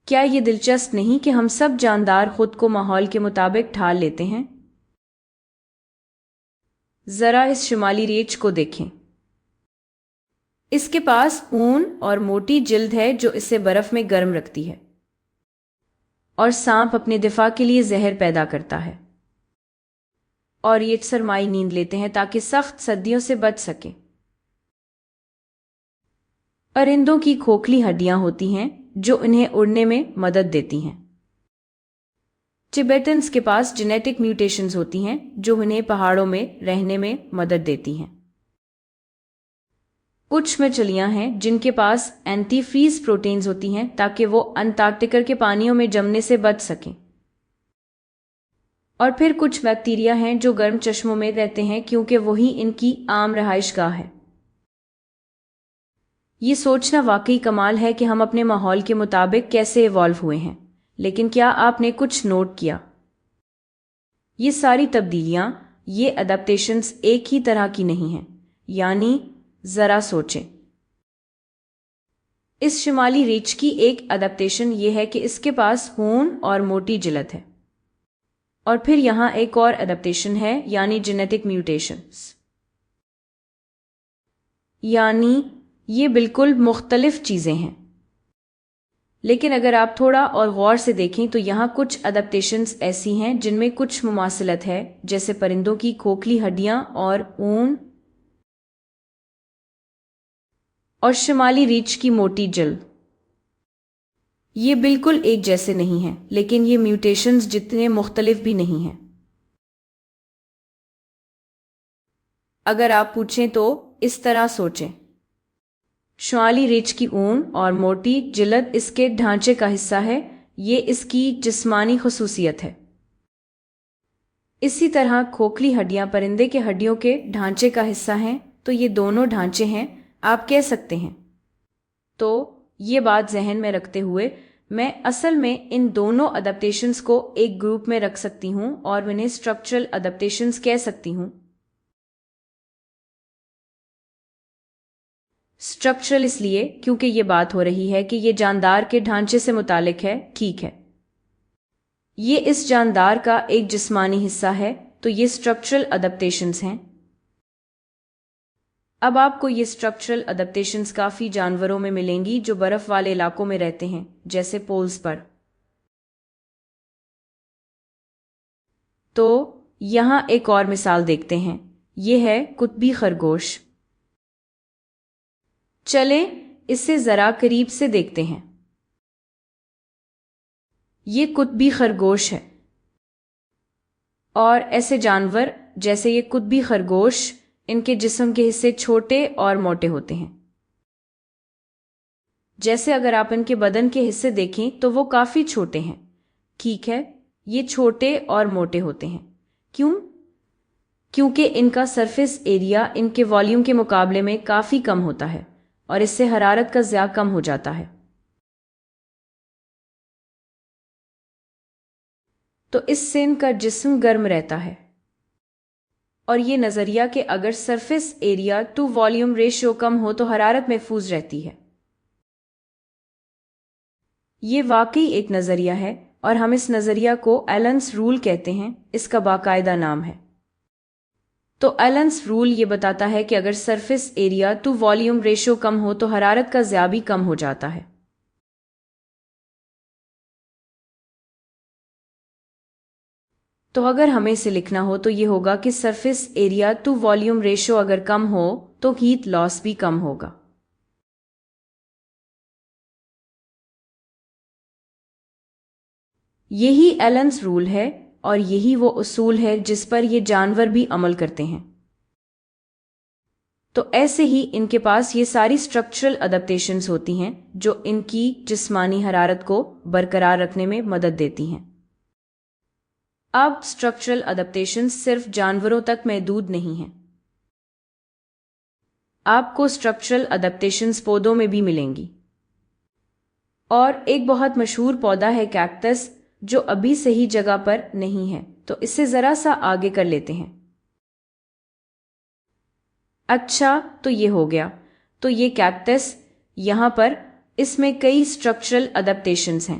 کیا یہ دلچسپ نہیں کہ ہم سب جاندار خود کو ماحول کے مطابق ڈھال لیتے ہیں؟ ذرا اس شمالی ریچھ کو دیکھیں۔ اس کے پاس اون اور موٹی جلد ہے جو اسے برف میں گرم رکھتی ہے، اور سانپ اپنے دفاع کے لیے زہر پیدا کرتا ہے، اور یہ سرمائی نیند لیتے ہیں تاکہ سخت سردیوں سے بچ سکیں۔ پرندوں کی کھوکھلی ہڈیاں ہوتی ہیں جو انہیں اڑنے میں مدد دیتی ہیں۔ ٹبیٹنز کے پاس جینیٹک میوٹیشنز ہوتی ہیں جو انہیں پہاڑوں میں رہنے میں مدد دیتی ہیں۔ کچھ مچھلیاں ہیں جن کے پاس اینٹی فریز پروٹینز ہوتی ہیں تاکہ وہ انٹارکٹیکا کے پانیوں میں جمنے سے بچ سکیں۔ اور پھر کچھ بیکٹیریا ہیں جو گرم چشموں میں رہتے ہیں کیونکہ وہی ان کی عام رہائش گاہ ہے۔ یہ سوچنا واقعی کمال ہے کہ ہم اپنے ماحول کے مطابق کیسے ایوالو ہوئے ہیں، لیکن کیا آپ نے کچھ نوٹ کیا؟ یہ ساری تبدیلیاں، یہ اڈیپٹیشنز ایک ہی طرح کی نہیں ہیں، یعنی ذرا سوچیں۔ اس شمالی ریچھ کی ایک اڈیپٹیشن یہ ہے کہ اس کے پاس اون اور موٹی جلد ہے، اور پھر یہاں ایک اور اڈیپٹیشن ہے، یعنی جینیٹک میوٹیشنز۔ یعنی یہ بالکل مختلف چیزیں ہیں، لیکن اگر آپ تھوڑا اور غور سے دیکھیں تو یہاں کچھ اڈیپٹیشنز ایسی ہیں جن میں کچھ مماثلت ہے، جیسے پرندوں کی کھوکھلی ہڈیاں اور اون، اور شمالی ریچھ کی موٹی جلد۔ یہ بالکل ایک جیسے نہیں ہیں، لیکن یہ میوٹیشنز جتنے مختلف بھی نہیں ہیں۔ اگر آپ پوچھیں تو اس طرح سوچیں۔ شمالی ریچھ کی اون اور موٹی جلد اس کے ڈھانچے کا حصہ ہے، یہ اس کی جسمانی خصوصیت ہے۔ اسی طرح کھوکھلی ہڈیاں پرندے کے ہڈیوں کے ڈھانچے کا حصہ ہیں، تو یہ دونوں ڈھانچے ہیں، آپ کہہ سکتے ہیں۔ تو یہ بات ذہن میں رکھتے ہوئے میں اصل میں ان دونوں اڈیپٹیشنز کو ایک گروپ میں رکھ سکتی ہوں اور انہیں اسٹرکچرل اڈیپٹیشنز کہہ سکتی ہوں۔ اسٹرکچرل اس لیے کیونکہ یہ بات ہو رہی ہے کہ یہ جاندار کے ڈھانچے سے متعلق ہے، ٹھیک ہے؟ یہ اس جاندار کا ایک جسمانی حصہ ہے، تو یہ اسٹرکچرل اڈیپٹیشنز ہیں۔ اب آپ کو یہ اسٹرکچرل اڈیپٹیشنز کافی جانوروں میں ملیں گی جو برف والے علاقوں میں رہتے ہیں، جیسے پولز پر۔ تو یہاں ایک اور مثال دیکھتے ہیں، یہ ہے قطبی خرگوش۔ چلیں اسے ذرا قریب سے دیکھتے ہیں۔ یہ قطبی خرگوش ہے، اور ایسے جانور جیسے یہ قطبی خرگوش، ان کے جسم کے حصے چھوٹے اور موٹے ہوتے ہیں۔ جیسے اگر آپ ان کے بدن کے حصے دیکھیں تو وہ کافی چھوٹے ہیں، ٹھیک ہے؟ یہ چھوٹے اور موٹے ہوتے ہیں، کیوں؟ کیونکہ ان کا سرفیس ایریا ان کے والیوم کے مقابلے میں کافی کم ہوتا ہے، اور اس سے حرارت کا ضیاع کم ہو جاتا ہے۔ تو اس سے ان کا جسم گرم رہتا ہے، اور یہ نظریہ کہ اگر surface area to volume ratio کم ہو تو حرارت محفوظ رہتی ہے، یہ واقعی ایک نظریہ ہے، اور ہم اس نظریہ کو ایلنز رول کہتے ہیں، اس کا باقاعدہ نام ہے۔ تو ایلنز رول یہ بتاتا ہے کہ اگر surface area to volume ratio کم ہو تو حرارت کا ضیاع بھی کم ہو جاتا ہے۔ تو اگر ہمیں اسے لکھنا ہو تو یہ ہوگا کہ surface area to volume ratio اگر کم ہو تو ہیٹ لاس بھی کم ہوگا۔ یہی ایلنز رول ہے، اور یہی وہ اصول ہے جس پر یہ جانور بھی عمل کرتے ہیں۔ تو ایسے ہی ان کے پاس یہ ساری اسٹرکچرل اڈیپٹیشنز ہوتی ہیں جو ان کی جسمانی حرارت کو برقرار رکھنے میں مدد دیتی ہیں۔ اب اسٹرکچرل اڈیپٹیشنز صرف جانوروں تک محدود نہیں ہیں، آپ کو اسٹرکچرل اڈیپٹیشنز پودوں میں بھی ملیں گی، اور ایک بہت مشہور پودا ہے کیکٹس، جو ابھی صحیح جگہ پر نہیں ہے، تو اسے ذرا سا آگے کر لیتے ہیں۔ اچھا، تو یہ ہو گیا۔ تو یہ کیکٹس یہاں پر، اس میں کئی اسٹرکچرل اڈیپٹیشنز ہیں۔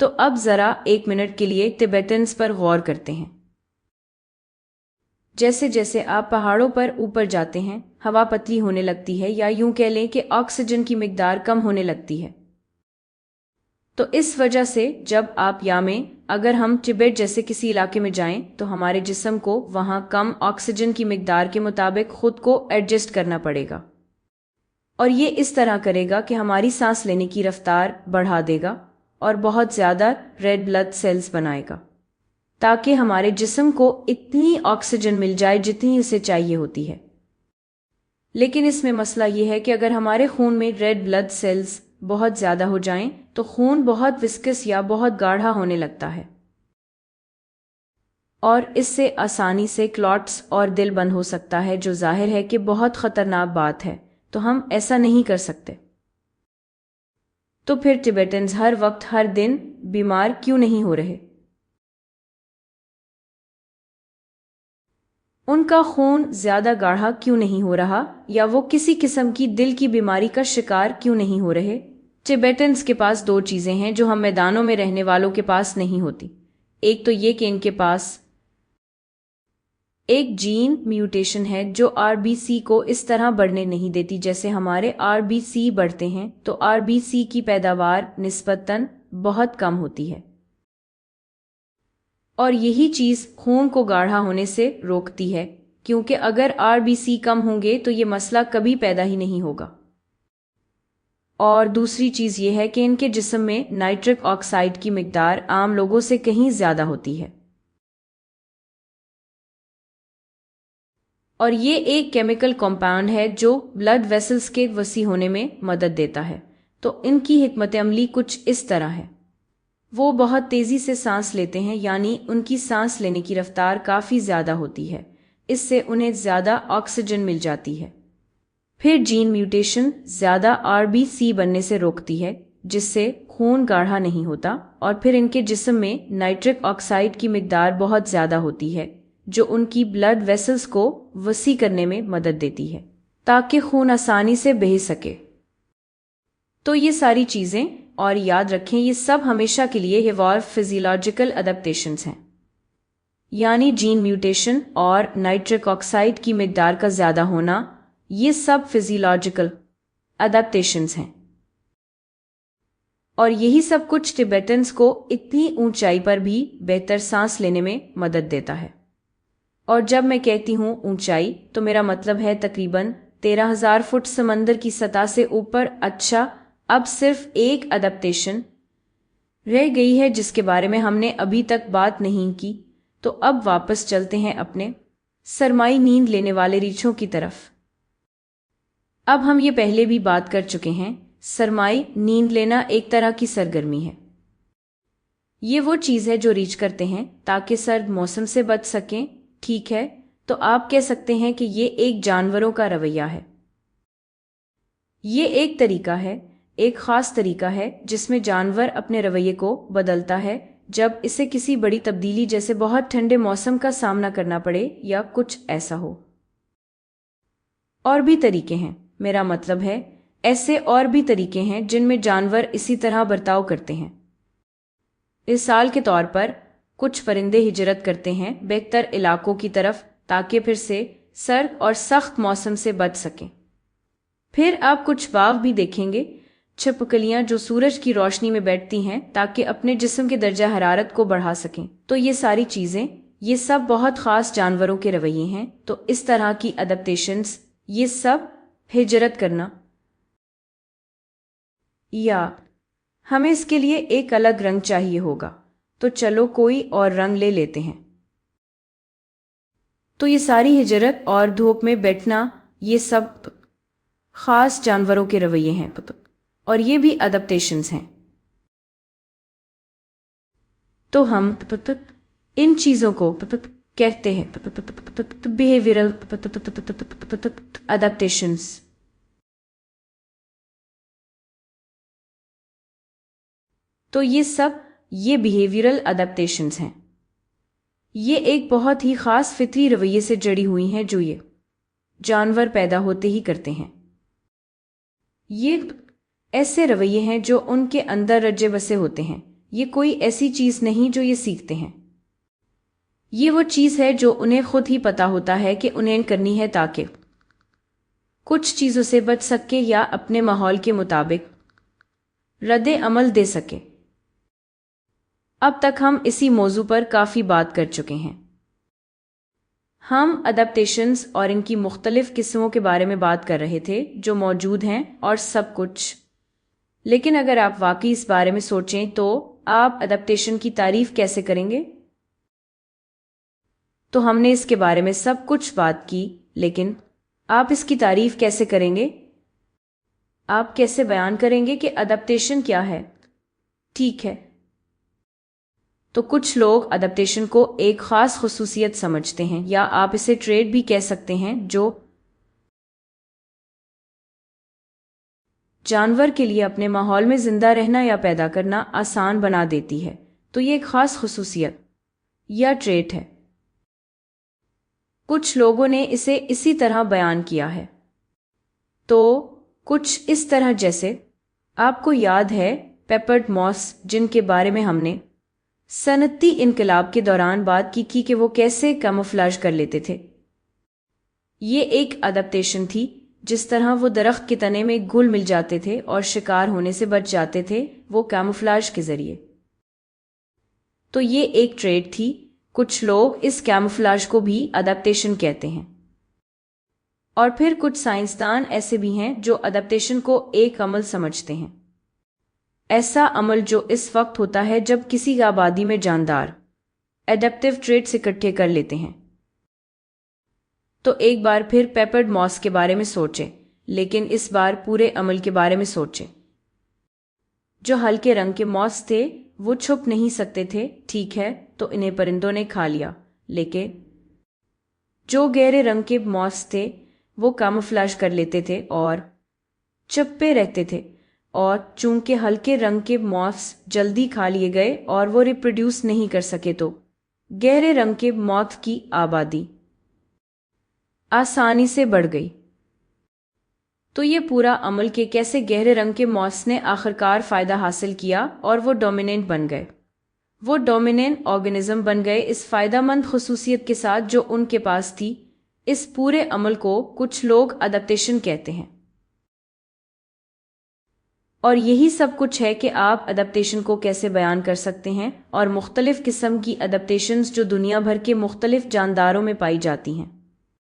تو اب ذرا 1 منٹ کے لیے ٹبیٹنز پر غور کرتے ہیں۔ جیسے جیسے آپ پہاڑوں پر اوپر جاتے ہیں، ہوا پتلی ہونے لگتی ہے، یا یوں کہہ لیں کہ آکسیجن کی مقدار کم ہونے لگتی ہے۔ تو اس وجہ سے جب آپ اگر ہم ٹبیٹ جیسے کسی علاقے میں جائیں تو ہمارے جسم کو وہاں کم آکسیجن کی مقدار کے مطابق خود کو ایڈجسٹ کرنا پڑے گا، اور یہ اس طرح کرے گا کہ ہماری سانس لینے کی رفتار بڑھا دے گا اور بہت زیادہ ریڈ بلڈ سیلز بنائے گا، تاکہ ہمارے جسم کو اتنی آکسیجن مل جائے جتنی اسے چاہیے ہوتی ہے۔ لیکن اس میں مسئلہ یہ ہے کہ اگر ہمارے خون میں ریڈ بلڈ سیلز بہت زیادہ ہو جائیں تو خون بہت وسکس یا بہت گاڑھا ہونے لگتا ہے، اور اس سے آسانی سے کلاٹس اور دل بند ہو سکتا ہے، جو ظاہر ہے کہ بہت خطرناک بات ہے، تو ہم ایسا نہیں کر سکتے۔ تو پھر ٹبیٹنز ہر وقت ہر دن بیمار کیوں نہیں ہو رہے؟ ان کا خون زیادہ گاڑھا کیوں نہیں ہو رہا، یا وہ کسی قسم کی دل کی بیماری کا شکار کیوں نہیں ہو رہے؟ ٹبیٹنز کے پاس 2 چیزیں ہیں جو ہم میدانوں میں رہنے والوں کے پاس نہیں ہوتی۔ ایک تو یہ کہ ان کے پاس ایک جین میوٹیشن ہے جو RBC کو اس طرح بڑھنے نہیں دیتی جیسے ہمارے RBC بڑھتے ہیں، تو RBC کی پیداوار نسبتاً بہت کم ہوتی ہے، اور یہی چیز خون کو گاڑھا ہونے سے روکتی ہے، کیونکہ اگر RBC کم ہوں گے تو یہ مسئلہ کبھی پیدا ہی نہیں ہوگا۔ اور دوسری چیز یہ ہے کہ ان کے جسم میں نائٹرک آکسائڈ کی مقدار عام لوگوں سے کہیں زیادہ ہوتی ہے، اور یہ ایک کیمیکل کمپاؤنڈ ہے جو بلڈ ویسلز کے وسیع ہونے میں مدد دیتا ہے۔ تو ان کی حکمت عملی کچھ اس طرح ہے، وہ بہت تیزی سے سانس لیتے ہیں، یعنی ان کی سانس لینے کی رفتار کافی زیادہ ہوتی ہے، اس سے انہیں زیادہ آکسیجن مل جاتی ہے۔ پھر جین میوٹیشن زیادہ RBC بننے سے روکتی ہے، جس سے خون گاڑھا نہیں ہوتا، اور پھر ان کے جسم میں نائٹرک آکسائڈ کی مقدار بہت زیادہ ہوتی ہے، جو ان کی بلڈ ویسلز کو وسیع کرنے میں مدد دیتی ہے تاکہ خون آسانی سے بہہ سکے۔ تو یہ ساری چیزیں، اور یاد رکھیں یہ سب ہمیشہ کے لیے ایوالو فزیولوجیکل اڈیپٹیشنز ہیں، یعنی جین میوٹیشن اور نائٹرک آکسائڈ کی مقدار کا زیادہ ہونا، یہ سب فزیولوجیکل اڈیپٹیشنز ہیں، اور یہی سب کچھ ٹبیٹنز کو اتنی اونچائی پر بھی بہتر سانس لینے میں مدد دیتا ہے۔ اور جب میں کہتی ہوں اونچائی تو میرا مطلب ہے تقریباً 13,000 فٹ سمندر کی سطح سے اوپر۔ اچھا، اب صرف ایک اڈیپٹیشن رہ گئی ہے جس کے بارے میں ہم نے ابھی تک بات نہیں کی، تو اب واپس چلتے ہیں اپنے سرمائی نیند لینے والے ریچھوں کی طرف۔ اب ہم یہ پہلے بھی بات کر چکے ہیں، سرمائی نیند لینا ایک طرح کی سرگرمی ہے۔ یہ وہ چیز ہے جو ریچھ کرتے ہیں تاکہ سرد موسم سے بچ سکیں، ٹھیک ہے؟ تو آپ کہہ سکتے ہیں کہ یہ ایک جانوروں کا رویہ ہے۔ یہ ایک طریقہ ہے، ایک خاص طریقہ ہے جس میں جانور اپنے رویے کو بدلتا ہے جب اسے کسی بڑی تبدیلی جیسے بہت ٹھنڈے موسم کا سامنا کرنا پڑے یا کچھ ایسا ہو۔ اور بھی طریقے ہیں، میرا مطلب ہے ایسے اور بھی طریقے ہیں جن میں جانور اسی طرح برتاؤ کرتے ہیں۔ مثال کے طور پر کچھ پرندے ہجرت کرتے ہیں بہتر علاقوں کی طرف تاکہ پھر سے سرد اور سخت موسم سے بچ سکیں۔ پھر آپ کچھ باغ بھی دیکھیں گے، چھپکلیاں جو سورج کی روشنی میں بیٹھتی ہیں تاکہ اپنے جسم کے درجہ حرارت کو بڑھا سکیں۔ تو یہ ساری چیزیں، یہ سب بہت خاص جانوروں کے رویے ہیں۔ تو اس طرح کی اڈیپٹیشنز، یہ سب ہجرت کرنا، یا ہمیں اس کے لیے ایک الگ رنگ چاہیے ہوگا، تو چلو کوئی اور رنگ لے لیتے ہیں۔ تو یہ ساری ہجرت اور دھوپ میں بیٹھنا، یہ سب خاص جانوروں کے رویے ہیں، اور یہ بھی اڈیپٹیشنز ہیں۔ تو ہم ان چیزوں کو کہتے ہیں بیہیویئرل اڈیپٹیشنز۔ تو یہ سب یہ بیہیویئرل اڈیپٹیشنز ہیں، یہ ایک بہت ہی خاص فطری رویے سے جڑی ہوئی ہیں جو یہ جانور پیدا ہوتے ہی کرتے ہیں۔ یہ ایسے رویے ہیں جو ان کے اندر رچے بسے ہوتے ہیں، یہ کوئی ایسی چیز نہیں جو یہ سیکھتے ہیں، یہ وہ چیز ہے جو انہیں خود ہی پتا ہوتا ہے کہ انہیں کرنی ہے تاکہ کچھ چیزوں سے بچ سکے یا اپنے ماحول کے مطابق رد عمل دے سکے۔ اب تک ہم اسی موضوع پر کافی بات کر چکے ہیں۔ ہم اڈیپٹیشنز اور ان کی مختلف قسموں کے بارے میں بات کر رہے تھے جو موجود ہیں اور سب کچھ، لیکن اگر آپ واقعی اس بارے میں سوچیں تو آپ اڈیپٹیشن کی تعریف کیسے کریں گے؟ تو ہم نے اس کے بارے میں سب کچھ بات کی، لیکن آپ اس کی تعریف کیسے کریں گے؟ آپ کیسے بیان کریں گے کہ اڈیپٹیشن کیا ہے؟ ٹھیک ہے، تو کچھ لوگ اڈیپٹیشن کو ایک خاص خصوصیت سمجھتے ہیں، یا آپ اسے ٹریٹ بھی کہہ سکتے ہیں، جو جانور کے لیے اپنے ماحول میں زندہ رہنا یا پیدا کرنا آسان بنا دیتی ہے۔ تو یہ ایک خاص خصوصیت یا ٹریٹ ہے۔ کچھ لوگوں نے اسے اسی طرح بیان کیا ہے، تو کچھ اس طرح جیسے آپ کو یاد ہے پیپرڈ موس، جن کے بارے میں ہم نے صنعتی انقلاب کے دوران بات کی کہ وہ کیسے کیموفلاژ کر لیتے تھے۔ یہ ایک اڈیپٹیشن تھی، جس طرح وہ درخت کے تنے میں گھل مل جاتے تھے اور شکار ہونے سے بچ جاتے تھے، وہ کیموفلاژ کے ذریعے۔ تو یہ ایک ٹریٹ تھی۔ کچھ لوگ اس کیموفلاژ کو بھی اڈیپٹیشن کہتے ہیں، اور پھر کچھ سائنسدان ایسے بھی ہیں جو اڈیپٹیشن کو ایک عمل سمجھتے ہیں، ایسا عمل جو اس وقت ہوتا ہے جب کسی آبادی میں جاندار ایڈیپٹیو ٹریٹس اکٹھے کر لیتے ہیں۔ تو ایک بار پھر پیپرڈ موس کے بارے میں سوچیں، لیکن اس بار پورے عمل کے بارے میں سوچیں۔ جو ہلکے رنگ کے موس تھے وہ چھپ نہیں سکتے تھے، ٹھیک ہے، تو انہیں پرندوں نے کھا لیا، لیکن جو گہرے رنگ کے موس تھے وہ کیموفلاژ کر لیتے تھے اور چپے رہتے تھے، اور چونکہ ہلکے رنگ کے موس جلدی کھا لیے گئے اور وہ ریپروڈیوس نہیں کر سکے، تو گہرے رنگ کے موس کی آبادی آسانی سے بڑھ گئی۔ تو یہ پورا عمل کہ کیسے گہرے رنگ کے موس نے آخرکار فائدہ حاصل کیا اور وہ ڈومیننٹ بن گئے، وہ ڈومیننٹ آرگنزم بن گئے اس فائدہ مند خصوصیت کے ساتھ جو ان کے پاس تھی۔ اس پورے عمل کو کچھ لوگ اڈیپٹیشن کہتے ہیں، اور یہی سب کچھ ہے کہ آپ اڈیپٹیشن کو کیسے بیان کر سکتے ہیں، اور مختلف قسم کی اڈیپٹیشنز جو دنیا بھر کے مختلف جانداروں میں پائی جاتی ہیں۔